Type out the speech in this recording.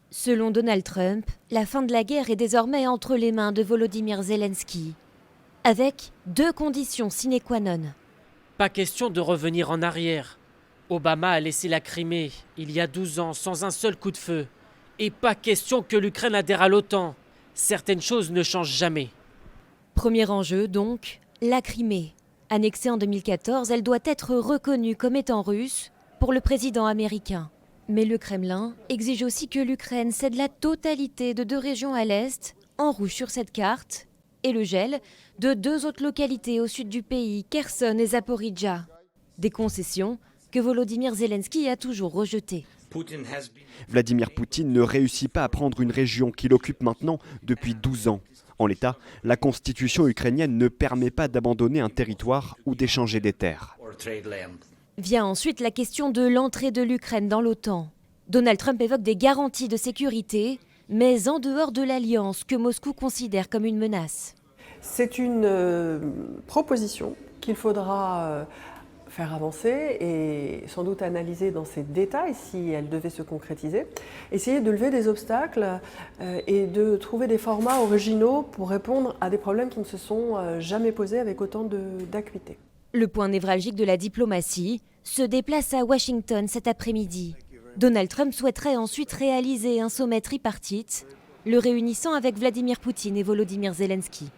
Selon Donald Trump, la fin de la guerre est désormais entre les mains de Volodymyr Zelensky, avec 2 conditions sine qua non. Pas question de revenir en arrière. Obama a laissé la Crimée, il y a 12 ans, sans un seul coup de feu. Et pas question que l'Ukraine adhère à l'OTAN. Certaines choses ne changent jamais. Premier enjeu donc, la Crimée. Annexée en 2014, elle doit être reconnue comme étant russe pour le président américain. Mais le Kremlin exige aussi que l'Ukraine cède la totalité de 2 régions à l'est, en rouge sur cette carte, et le gel de 2 autres localités au sud du pays, Kherson et Zaporijjia. Des concessions que Volodymyr Zelensky a toujours rejetées. Vladimir Poutine ne réussit pas à prendre une région qu'il occupe maintenant depuis 12 ans. En l'état, la constitution ukrainienne ne permet pas d'abandonner un territoire ou d'échanger des terres. Vient ensuite la question de l'entrée de l'Ukraine dans l'OTAN. Donald Trump évoque des garanties de sécurité, mais en dehors de l'alliance que Moscou considère comme une menace. C'est une proposition qu'il faudra faire avancer et sans doute analyser dans ses détails si elle devait se concrétiser. Essayer de lever des obstacles et de trouver des formats originaux pour répondre à des problèmes qui ne se sont jamais posés avec autant d'acuité. Le point névralgique de la diplomatie se déplace à Washington cet après-midi. Donald Trump souhaiterait ensuite réaliser un sommet tripartite, le réunissant avec Vladimir Poutine et Volodymyr Zelensky.